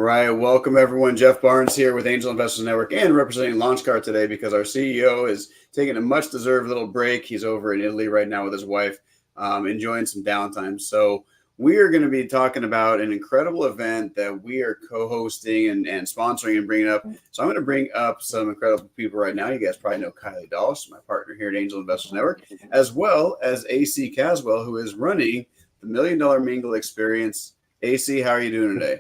right, welcome everyone. Jeff Barnes here with Angel Investors Network and representing LaunchCard today because our CEO is taking a much-deserved little break. He's over in Italy right now with his wife, enjoying some downtime. So we are going to be talking about an incredible event that we are co-hosting and sponsoring and bringing up. So I'm going to bring up some incredible people right now. You guys probably know Kylie Dallas, my partner here at Angel Investors Network, as well as AC Caswell, who is running the $1 Million Mingle experience. AC, how are you doing today?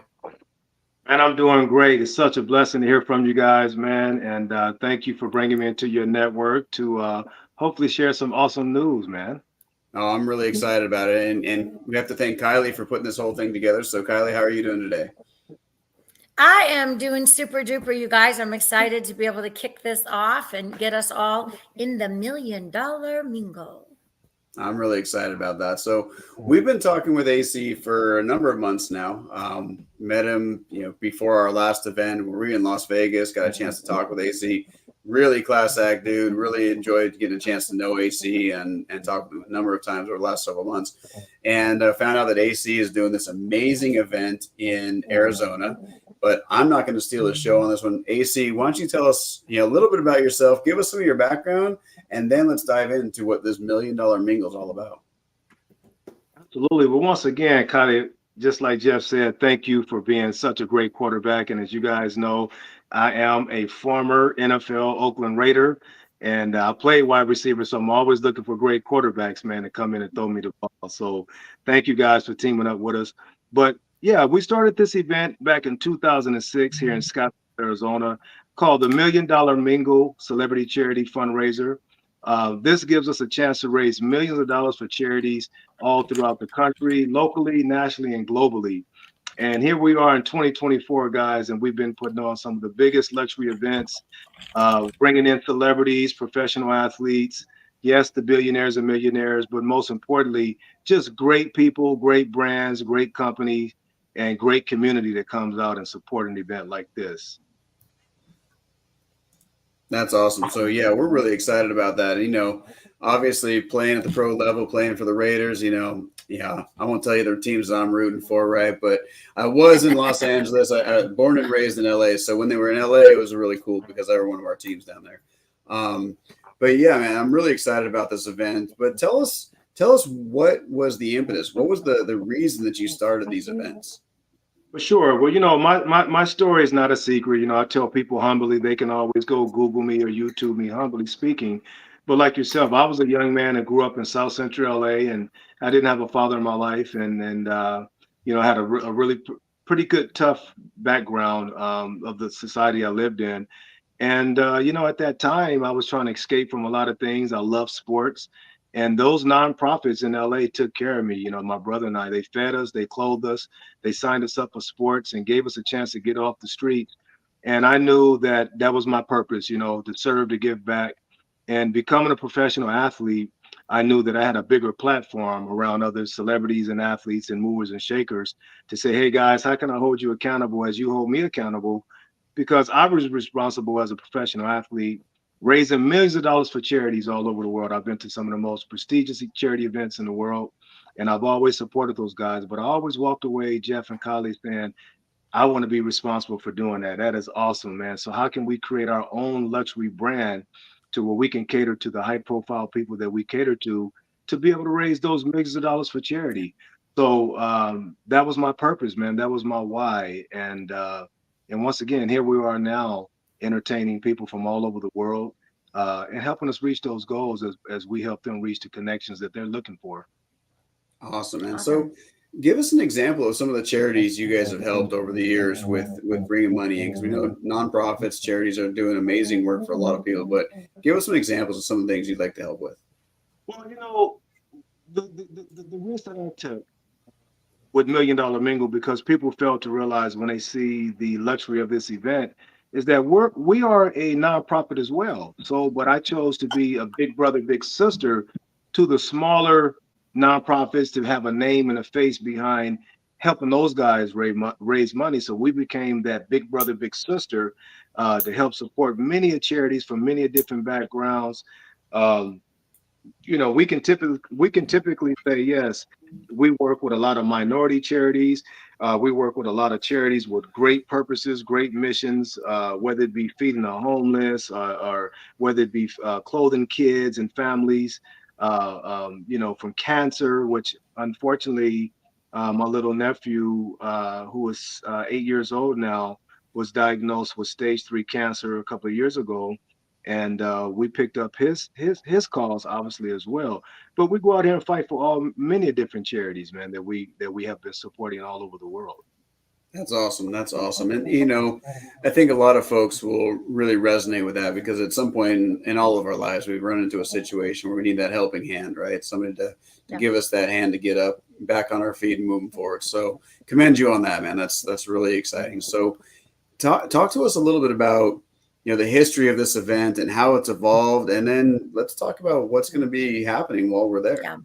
Man, I'm doing great. It's such a blessing to hear from you guys, man. And thank you for bringing me into your network to hopefully share some awesome news, man. Oh, I'm really excited about it. And we have to thank Kylie for putting this whole thing together. So, Kylie, how are you doing today? I am doing super duper, you guys. I'm excited to be able to kick this off and get us all in the $1 Million Mingle. I'm really excited about that. So we've been talking with AC for a number of months now. Met him, before our last event. We were in Las Vegas. Got a chance to talk with AC. Really class act dude. Really enjoyed getting a chance to know AC and talk with him a number of times over the last several months. And found out that AC is doing this amazing event in Arizona. But I'm not going to steal the show on this one. AC, why don't you tell us a little bit about yourself? Give us some of your background. And then let's dive into what this $1 Million Mingle is all about. Absolutely. Well, once again, Kylie, just like Jeff said, thank you for being such a great quarterback. And as you guys know, I am a former NFL Oakland Raider, and I play wide receiver. So I'm always looking for great quarterbacks, man, to come in and throw me the ball. So thank you guys for teaming up with us. But yeah, we started this event back in 2006 here in Scottsdale, Arizona, called the $1 Million Mingle Celebrity Charity Fundraiser. This gives us a chance to raise millions of dollars for charities all throughout the country, locally, nationally, and globally. And here we are in 2024, guys, and we've been putting on some of the biggest luxury events, bringing in celebrities, professional athletes, yes, the billionaires and millionaires, but most importantly, just great people, great brands, great companies, and great community that comes out and support an event like this. That's awesome. So yeah, we're really excited about that. Obviously playing at the pro level, playing for the Raiders, yeah, I won't tell you the teams I'm rooting for, right? But I was in Los Angeles. I born and raised in LA. So when they were in LA, it was really cool because they were one of our teams down there. But yeah, man, I'm really excited about this event. But tell us what was the impetus? What was the reason that you started these events? For sure. Well, my story is not a secret. I tell people humbly they can always go Google me or YouTube me, humbly speaking. But like yourself, I was a young man that grew up in South Central LA, and I didn't have a father in my life, and I had a really pretty good tough background of the society I lived in. And at that time, I was trying to escape from a lot of things. I love sports. And those nonprofits in LA took care of me. My brother and I, they fed us, they clothed us, they signed us up for sports and gave us a chance to get off the street. And I knew that that was my purpose, to serve, to give back. And becoming a professional athlete, I knew that I had a bigger platform around other celebrities and athletes and movers and shakers to say, hey, guys, how can I hold you accountable as you hold me accountable? Because I was responsible as a professional athlete, raising millions of dollars for charities all over the world. I've been to some of the most prestigious charity events in the world, and I've always supported those guys. But I always walked away, Jeff and colleagues, saying, I want to be responsible for doing that. That is awesome, man. So how can we create our own luxury brand to where we can cater to the high profile people that we cater to be able to raise those millions of dollars for charity? So that was my purpose, man. That was my why. And once again, here we are now, entertaining people from all over the world and helping us reach those goals as we help them reach the connections that they're looking for. Awesome, man. So give us an example of some of the charities you guys have helped over the years with bringing money in, because we know nonprofits, charities are doing amazing work for a lot of people. But give us some examples of some of the things you'd like to help with. Well, the risk that I took with $1 Million Mingle, because people fail to realize when they see the luxury of this event, is that we are a nonprofit as well. So, but I chose to be a big brother, big sister to the smaller nonprofits, to have a name and a face behind helping those guys raise money. So we became that big brother, big sister to help support many charities from many different backgrounds. we can typically say yes. We work with a lot of minority charities. We work with a lot of charities with great purposes, great missions, whether it be feeding the homeless, or whether it be clothing kids and families, from cancer, which unfortunately, my little nephew, who is 8 years old now, was diagnosed with stage 3 cancer a couple of years ago, and we picked up his cause obviously as well. But we go out here and fight for all many different charities, man, that we have been supporting all over the world. That's awesome. That's awesome. And, I think a lot of folks will really resonate with that because at some point in all of our lives, we've run into a situation where we need that helping hand, right? Somebody to Yeah. give us that hand to get up, back on our feet and moving forward. So commend you on that, man. That's really exciting. So talk to us a little bit about, the history of this event and how it's evolved. And then let's talk about what's going to be happening while we're there. Yeah.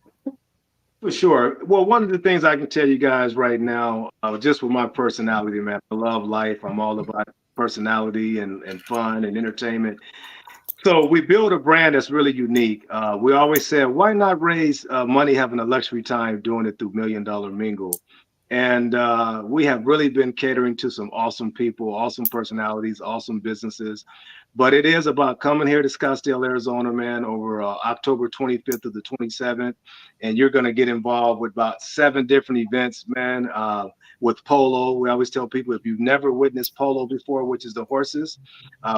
For sure. Well, one of the things I can tell you guys right now, just with my personality, man, I love life. I'm all about personality and fun and entertainment. So we build a brand that's really unique. We always said, why not raise money having a luxury time doing it through $1 Million Mingle? And we have really been catering to some awesome people, awesome personalities, awesome businesses. But it is about coming here to Scottsdale, Arizona, man, over October 25th to the 27th. And you're going to get involved with about 7 different events, man, with polo. We always tell people, if you've never witnessed polo before, which is the horses,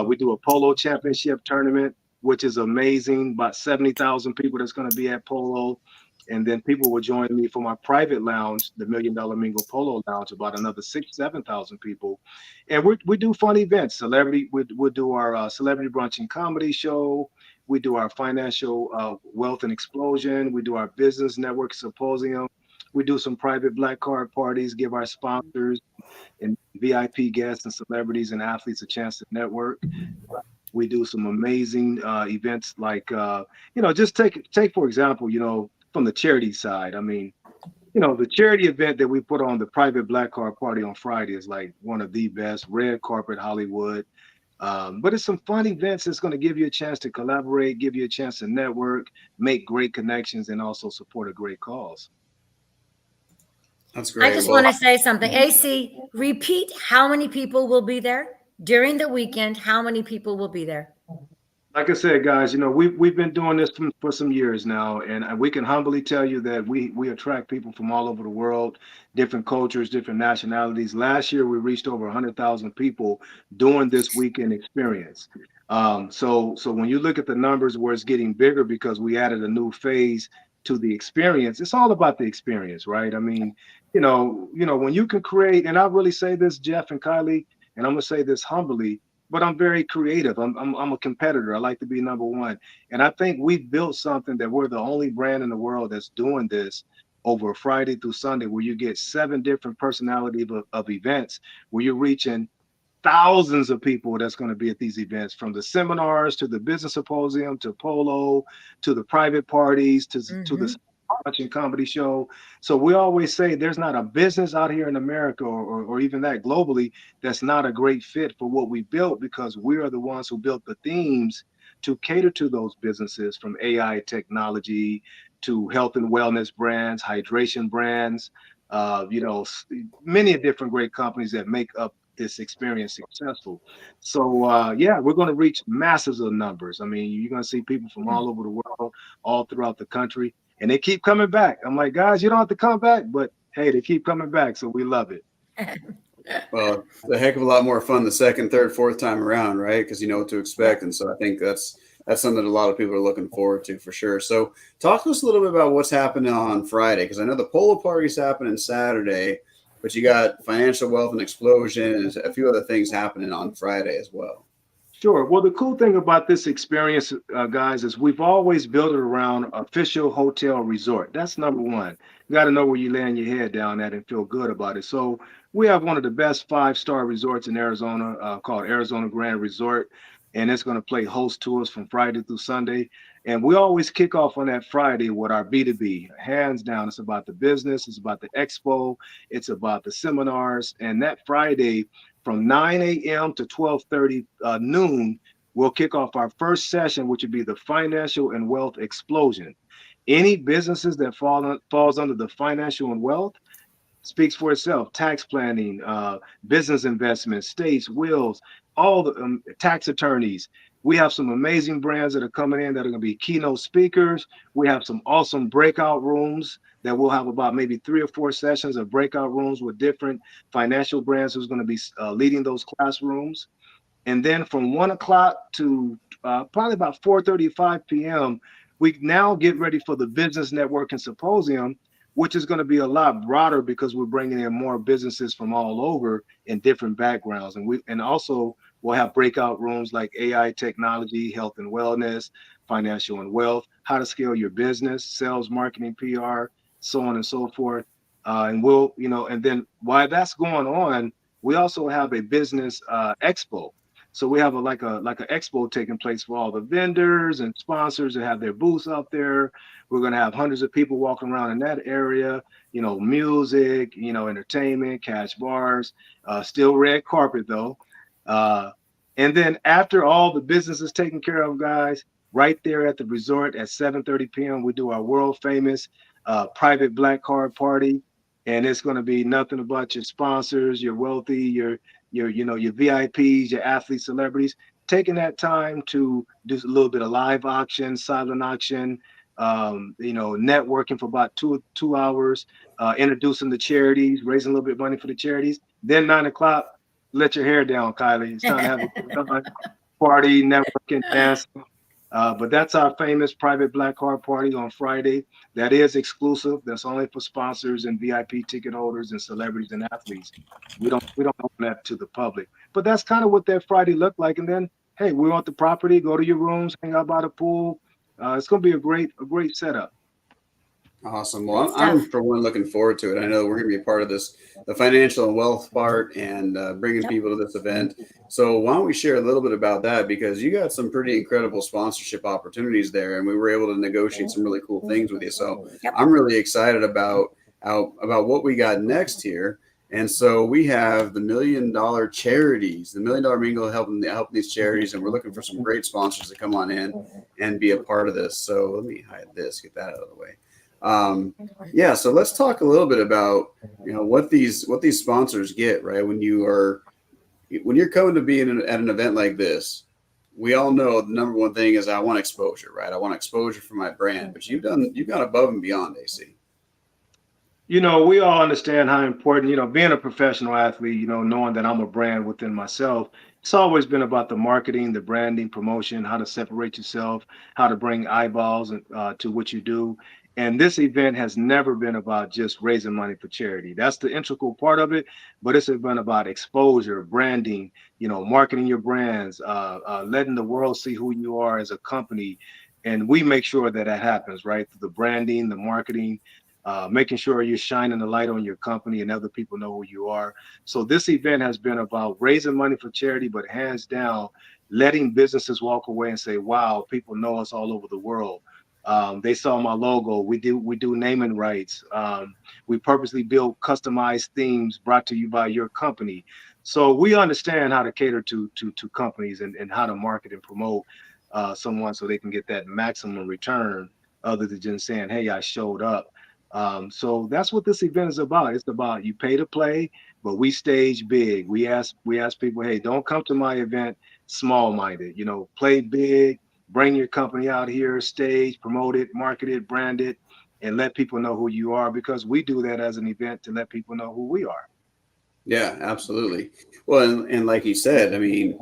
we do a polo championship tournament, which is amazing. About 70,000 people that's going to be at polo. And then people will join me for my private lounge, the $1 Million Mingle Polo Lounge, about another 7,000 people. And we do fun events. We'll do our celebrity brunch and comedy show. We do our financial wealth and explosion. We do our business network symposium. We do some private black card parties, give our sponsors and VIP guests and celebrities and athletes a chance to network. We do some amazing events like, just take for example, from the charity side. I mean, the charity event that we put on, the private black card party on Friday, is like one of the best. Red carpet Hollywood. But it's some fun events that's going to give you a chance to collaborate, give you a chance to network, make great connections, and also support a great cause. That's I great. just Well, want to say something. AC, repeat how many people will be there during the weekend. How many people will be there? Like I said, guys, we've been doing this for some years now, and we can humbly tell you that we attract people from all over the world, different cultures, different nationalities. Last year, we reached over 100,000 people doing this weekend experience. So when you look at the numbers where it's getting bigger because we added a new phase to the experience, it's all about the experience, right? I mean, when you can create, and I really say this, Jeff and Kylie, and I'm gonna say this humbly, but I'm very creative. I'm a competitor. I like to be number one. And I think we've built something that we're the only brand in the world that's doing this over Friday through Sunday, where you get 7 different personality of events, where you're reaching thousands of people that's going to be at these events, from the seminars to the business symposium to polo to the private parties to the watching comedy show. So we always say there's not a business out here in America or even that globally that's not a great fit for what we built, because we are the ones who built the themes to cater to those businesses, from AI technology to health and wellness brands, hydration brands, many different great companies that make up this experience successful. So yeah, we're going to reach masses of numbers. I mean, you're going to see people from all over the world, all throughout the country, and they keep coming back. I'm like, guys, you don't have to come back, but hey, they keep coming back, so we love it. well, it's a heck of a lot more fun the second, third, fourth time around, right? Because you know what to expect, and so I think that's something that a lot of people are looking forward to for sure. So, talk to us a little bit about what's happening on Friday, because I know the polo party's happening Saturday, but you got financial wealth and explosion and a few other things happening on Friday as well. Sure. Well, the cool thing about this experience, guys, is we've always built it around official hotel resort. That's number one. You got to know where you laying your head down at and feel good about it. So we have one of the best 5-star resorts in Arizona, called Arizona Grand Resort, and it's going to play host to us from Friday through Sunday. And we always kick off on that Friday with our B2B. Hands down, it's about the business, it's about the expo, it's about the seminars, and that Friday from 9 a.m. to 12:30 noon, we'll kick off our first session, which would be the financial and wealth explosion. Any businesses that falls under the financial and wealth speaks for itself. Tax planning, business investments, states, wills, all the tax attorneys. We have some amazing brands that are coming in that are going to be keynote speakers. We have some awesome breakout rooms that we'll have about maybe 3 or 4 sessions of breakout rooms with different financial brands who's going to be leading those classrooms. And then from 1 o'clock to probably about 4:35 p.m., we now get ready for the Business Networking Symposium, which is going to be a lot broader because we're bringing in more businesses from all over in different backgrounds. And also we'll have breakout rooms like AI technology, health and wellness, financial and wealth, how to scale your business, sales, marketing, PR, so on and so forth. And we'll, and then while that's going on, we also have a business expo. So we have like an expo taking place for all the vendors and sponsors that have their booths out there. We're going to have hundreds of people walking around in that area, music, entertainment, cash bars, still red carpet though. And then after all the business is taken care of, guys, right there at the resort at 7:30 p.m., we do our world famous private black card party. And it's going to be nothing about your sponsors, your wealthy, your VIPs, your athletes, celebrities, taking that time to do a little bit of live auction, silent auction, networking for about two hours, introducing the charities, raising a little bit of money for the charities. Then 9 o'clock, let your hair down, Kylie. It's time to have a party, networking, dancing. But that's our famous private black card party on Friday. That is exclusive. That's only for sponsors and VIP ticket holders and celebrities and athletes. We don't open that to the public. But that's kind of what that Friday looked like. And then, hey, we're on the property. Go to your rooms, hang out by the pool. It's going to be a great setup. Awesome. Well, I'm for one looking forward to it. I know we're going to be a part of this, the financial and wealth part, and bringing people to this event. So why don't we share a little bit about that, because you got some pretty incredible sponsorship opportunities there, and we were able to negotiate some really cool things with you. So I'm really excited about what we got next here. And so we have the $1 Million charities, the $1 Million Mingle helping these charities, and we're looking for some great sponsors to come on in and be a part of this. So let me hide this, get that out of the way. So let's talk a little bit about what these sponsors get, right? When you're coming to be at an event like this, we all know the number one thing is I want exposure, right? I want exposure for my brand, but you've gone above and beyond, AC. We all understand how important, being a professional athlete, knowing that I'm a brand within myself, it's always been about the marketing, the branding, promotion, how to separate yourself, how to bring eyeballs to what you do. And this event has never been about just raising money for charity. That's the integral part of it, but it's been about exposure, branding, marketing your brands, letting the world see who you are as a company. And we make sure that happens, right? Through the branding, the marketing, making sure you're shining the light on your company and other people know who you are. So this event has been about raising money for charity, but hands down, letting businesses walk away and say, wow, people know us all over the world. They saw my logo. We do naming rights. We purposely build customized themes brought to you by your company. So we understand how to cater to companies and how to market and promote someone so they can get that maximum return, other than just saying, hey, I showed up. So that's what this event is about. It's about you pay to play, but we stage big. We ask people, hey, don't come to my event small-minded. Play big. Bring your company out here, stage, promote it, market it, brand it, and let people know who you are, because we do that as an event to let people know who we are. Yeah, absolutely. Well, and like you said, I mean,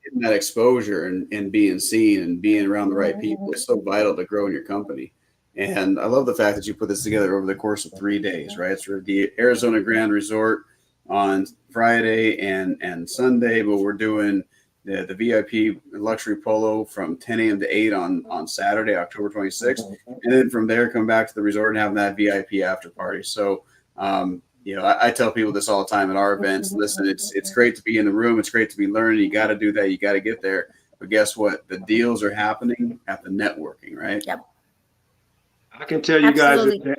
getting that exposure and being seen and being around the right people is so vital to grow in your company. And I love the fact that you put this together over the course of 3 days, right? It's the Arizona Grand Resort on Friday and Sunday, but we're doing the VIP luxury polo from 10 a.m. to 8 on Saturday, October 26th. And then from there, come back to the resort and have that VIP after party. So, I tell people this all the time at our events. Listen, it's great to be in the room. It's great to be learning. You got to do that. You got to get there. But guess what? The deals are happening at the networking, right? Yep. I can tell you guys. Absolutely.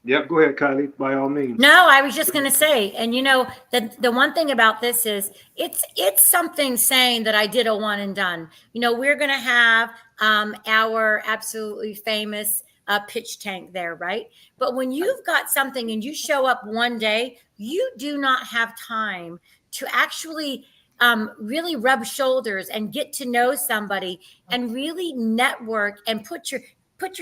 Yep, go ahead, Kylie, by all means. No, I was just going to say, and the one thing about this is it's something saying that I did a one and done. We're going to have our absolutely famous pitch tank there, right? But when you've got something and you show up one day, you do not have time to actually really rub shoulders and get to know somebody and really network and put your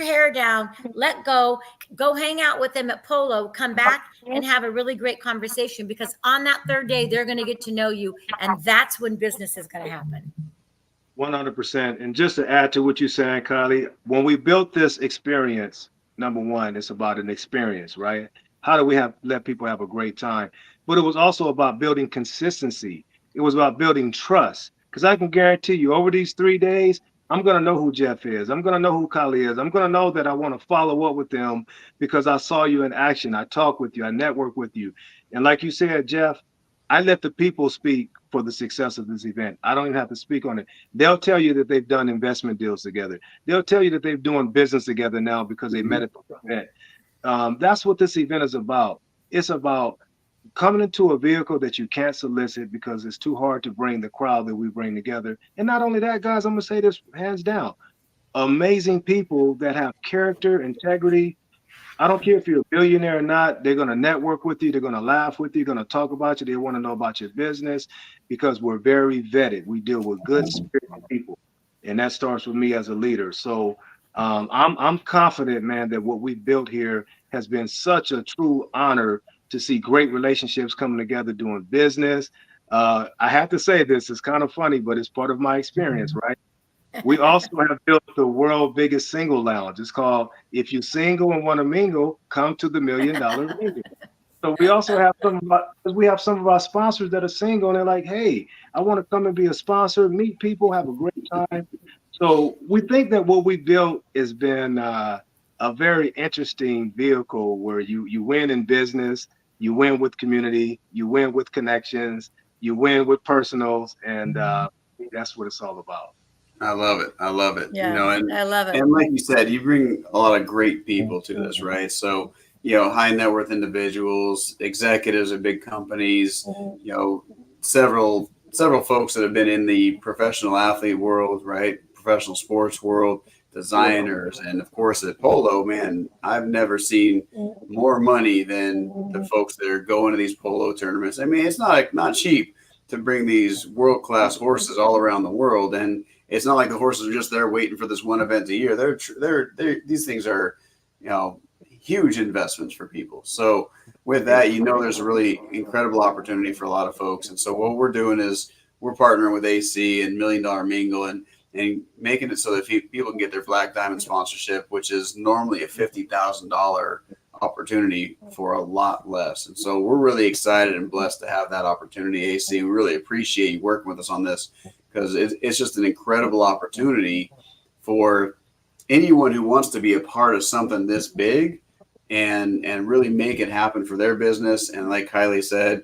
hair down, let go hang out with them at Polo, come back and have a really great conversation, because on that third day, they're going to get to know you. And that's when business is going to happen. 100%. And just to add to what you're saying, Kylie, when we built this experience, number one, it's about an experience, right? How do we let people have a great time? But it was also about building consistency. It was about building trust. Because I can guarantee you, over these 3 days, I'm going to know who Jeff is. I'm going to know who Kylie is. I'm going to know that I want to follow up with them because I saw you in action. I talked with you. I networked with you. And like you said, Jeff, I let the people speak for the success of this event. I don't even have to speak on it. They'll tell you that they've done investment deals together. They'll tell you that they're doing business together now because they met at the event. That's what this event is about. It's about coming into a vehicle that you can't solicit because it's too hard to bring the crowd that we bring together. And not only that, guys, I'm going to say this hands down. Amazing people that have character, integrity. I don't care if you're a billionaire or not. They're going to network with you. They're going to laugh with you. They're going to talk about you. They want to know about your business because we're very vetted. We deal with good spirited people. And that starts with me as a leader. So I'm confident, man, that what we built here has been such a true honor to see great relationships coming together doing business. I have to say this, it's kind of funny, but it's part of my experience, right? We also have built the world's biggest single lounge. It's called If You Single and Want to Mingle, Come to the $1 Million Mingle. So we also have some of our sponsors that are single and they're like, hey, I want to come and be a sponsor, meet people, have a great time. So we think that what we built has been a very interesting vehicle where you win in business, you win with community, you win with connections, you win with personals, and that's what it's all about. I love it. I love it. Yeah, I love it. And like you said, you bring a lot of great people to this, right? So, high net worth individuals, executives of big companies, several folks that have been in the professional athlete world, right? Professional sports world, designers, and of course at Polo, man, I've never seen more money than the folks that are going to these Polo tournaments. I mean, it's not cheap to bring these world-class horses all around the world, and it's not like the horses are just there waiting for this one event a year. These things are, huge investments for people. So with that, there's a really incredible opportunity for a lot of folks. And so what we're doing is we're partnering with AC and $1 Million Mingle and making it so that people can get their Black Diamond sponsorship, which is normally a $50,000 opportunity for a lot less. And so we're really excited and blessed to have that opportunity, AC. We really appreciate you working with us on this because it's just an incredible opportunity for anyone who wants to be a part of something this big and really make it happen for their business. And like Kylie said,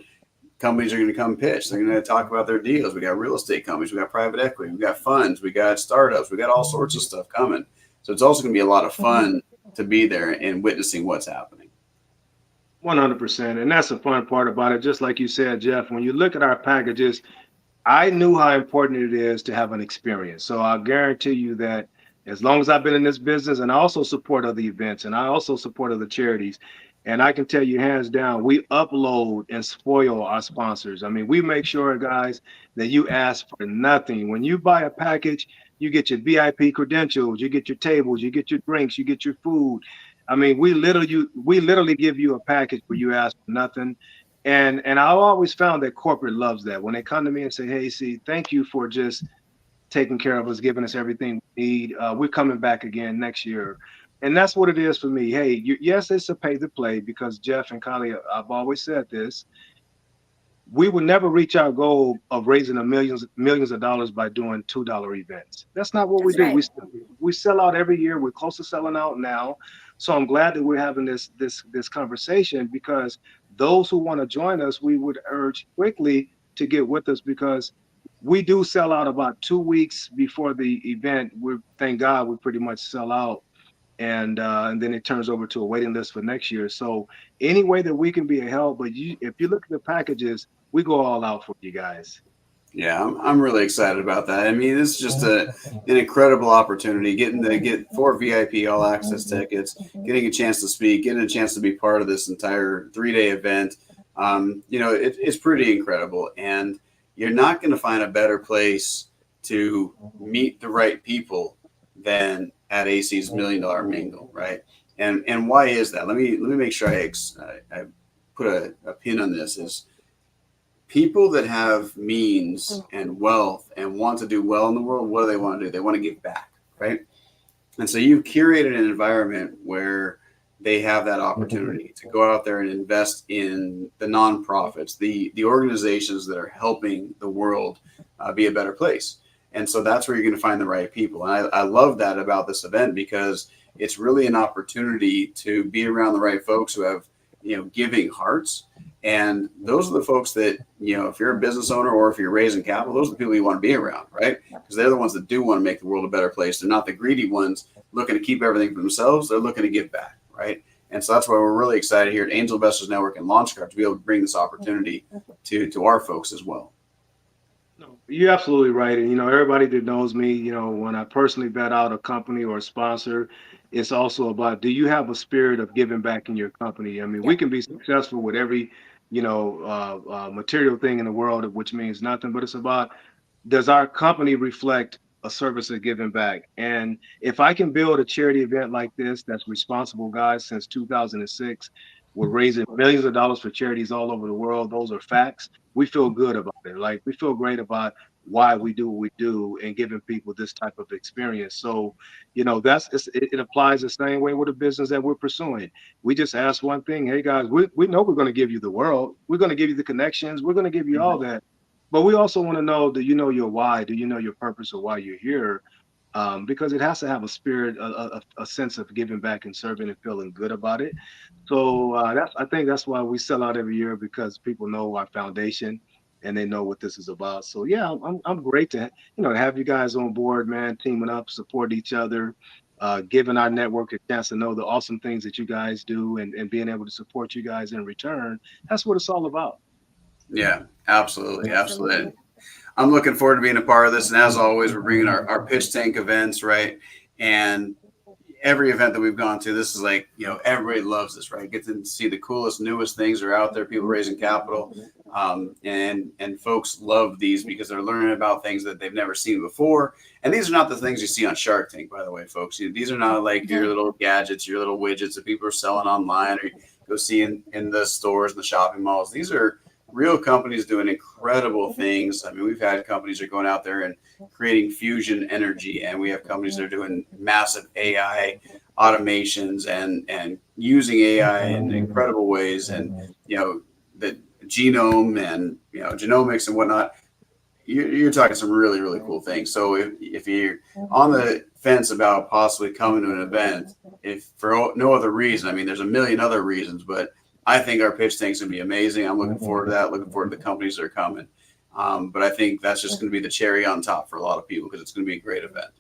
companies are going to come pitch. They're going to talk about their deals. We got real estate companies. We got private equity. We got funds. We got startups. We got all sorts of stuff coming. So it's also going to be a lot of fun to be there and witnessing what's happening. 100%. And that's the fun part about it. Just like you said, Jeff, when you look at our packages, I knew how important it is to have an experience. So I'll guarantee you that as long as I've been in this business, and I also support other events and I also support other charities, and I can tell you hands down, we upload and spoil our sponsors. I mean, we make sure, guys, that you ask for nothing. When you buy a package, you get your VIP credentials, you get your tables, you get your drinks, you get your food. I mean, we literally give you a package where you ask for nothing. And I always found that corporate loves that. When they come to me and say, hey, see, thank you for just taking care of us, giving us everything we need. We're coming back again next year. And that's what it is for me. Hey, yes, it's a pay to play because Jeff and Kylie, I've always said this. We would never reach our goal of raising millions of dollars by doing $2 events. That's not what we do. Right. We sell out every year. We're close to selling out now. So I'm glad that we're having this conversation because those who want to join us, we would urge quickly to get with us because we do sell out about 2 weeks before the event. Thank God we pretty much sell out. and then it turns over to a waiting list for next year. So any way that we can be a help, but if you look at the packages, we go all out for you guys. Yeah, I'm really excited about that. I mean, this is just an incredible opportunity, getting to get 4 VIP all access tickets, getting a chance to speak, getting a chance to be part of this entire 3-day event. It's pretty incredible, and you're not going to find a better place to meet the right people than at AC's $1 Million Mingle, right? And why is that? Let me make sure I put a pin on this. Is people that have means and wealth and want to do well in the world, what do they want to do? They want to give back, right? And so you've curated an environment where they have that opportunity to go out there and invest in the nonprofits, the organizations that are helping the world be a better place. And so that's where you're going to find the right people. And I love that about this event, because it's really an opportunity to be around the right folks who have, giving hearts. And those are the folks that, if you're a business owner or if you're raising capital, those are the people you want to be around, right? Because they're the ones that do want to make the world a better place. They're not the greedy ones looking to keep everything for themselves. They're looking to give back, right? And so that's why we're really excited here at Angel Investors Network and LaunchCard to be able to bring this opportunity to our folks as well. No, you're absolutely right. And, everybody that knows me, when I personally vet out a company or a sponsor, it's also about, do you have a spirit of giving back in your company? I mean, we can be successful with every, material thing in the world, which means nothing, but it's about, does our company reflect a service of giving back? And if I can build a charity event like this that's responsible, guys, since 2006, we're raising millions of dollars for charities all over the world. Those are facts. We feel good about it. Like, we feel great about why we do what we do and giving people this type of experience. So, it applies the same way with a business that we're pursuing. We just ask one thing: hey guys, we know we're going to give you the world. We're going to give you the connections. We're going to give you all that. But we also want to know, do you know your why? Do you know your purpose or why you're here? Because it has to have a spirit, a sense of giving back and serving and feeling good about it. So I think that's why we sell out every year, because people know our foundation and they know what this is about. So yeah, I'm great to have you guys on board, man, teaming up, support each other, giving our network a chance to know the awesome things that you guys do, and being able to support you guys in return. That's what it's all about. Yeah, absolutely. I'm looking forward to being a part of this. And as always, we're bringing our pitch tank events, right? And every event that we've gone to, this is like, everybody loves this, right? Get to see the coolest, newest things are out there, people raising capital. And folks love these because they're learning about things that they've never seen before. And these are not the things you see on Shark Tank, by the way, folks. These are not like your little gadgets, your little widgets that people are selling online or you go see in the stores and the shopping malls. These are real companies doing incredible things. I mean, we've had companies that are going out there and creating fusion energy, and we have companies that are doing massive AI automations and using AI in incredible ways. And, the genome and, genomics and whatnot, you're talking some really, really cool things. So if you're on the fence about possibly coming to an event, if for no other reason, I mean, there's a million other reasons, but I think our pitch tank's going to be amazing. I'm looking forward to that, looking forward to the companies that are coming. But I think that's just going to be the cherry on top for a lot of people, because it's going to be a great event.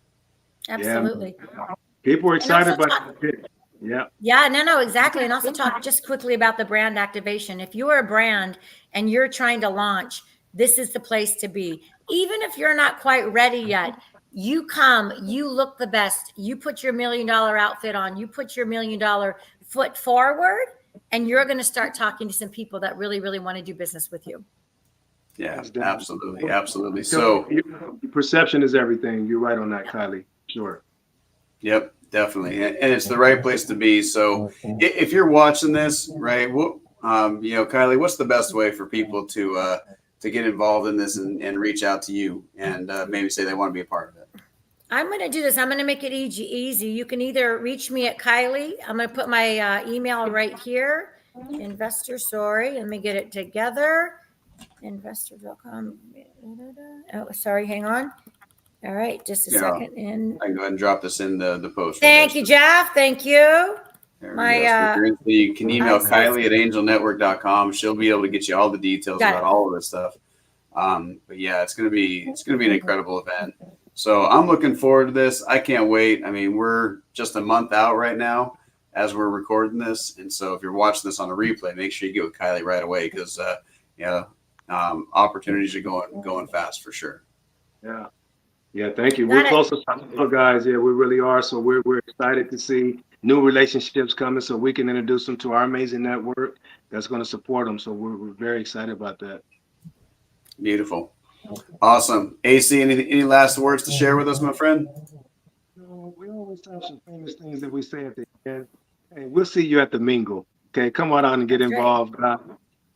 Absolutely. Yeah. People are excited about the pitch. Yeah. Yeah, no, exactly. And also talk just quickly about the brand activation. If you are a brand and you're trying to launch, this is the place to be. Even if you're not quite ready yet, you come, you look the best, you put your $1 million outfit on, you put your $1 million foot forward, and you're going to start talking to some people that really, really want to do business with you. Yeah, absolutely. So perception is everything. You're right on that, Kylie. Sure. Yep, definitely. And it's the right place to be. So if you're watching this, right, Kylie, what's the best way for people to get involved in this and reach out to you and maybe say they want to be a part of it? I'm going to do this. I'm going to make it easy. You can either reach me at Kylie. I'm going to put my email right here. Let me get it together. Investor.com. Oh, sorry. Hang on. All right. Just a second. And I can go ahead and drop this in the post. Thank you, Jeff. Thank you. You can email Kylie at angelnetwork.com. She'll be able to get you all the details about all of this stuff. But yeah, it's going to be an incredible event. So I'm looking forward to this. I can't wait. I mean, we're just a month out right now as we're recording this. And so if you're watching this on a replay, make sure you get with Kylie right away because, opportunities are going fast for sure. Yeah. Yeah, thank you. Got We're it. close to guys. Yeah, we really are. So we're excited to see new relationships coming so we can introduce them to our amazing network that's going to support them. So we're very excited about that. Beautiful. Awesome. AC, any last words to share with us, my friend? We always have some famous things that we say at the end. Hey, we'll see you at the Mingle. Okay, come on out and get That's right. involved.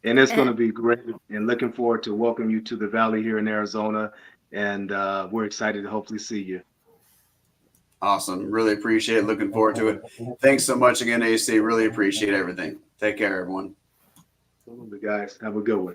And it's going to be great. And looking forward to welcome you to the Valley here in Arizona. And we're excited to hopefully see you. Awesome. Really appreciate it. Looking forward to it. Thanks so much again, AC. Really appreciate everything. Take care, everyone. Guys, have a good one.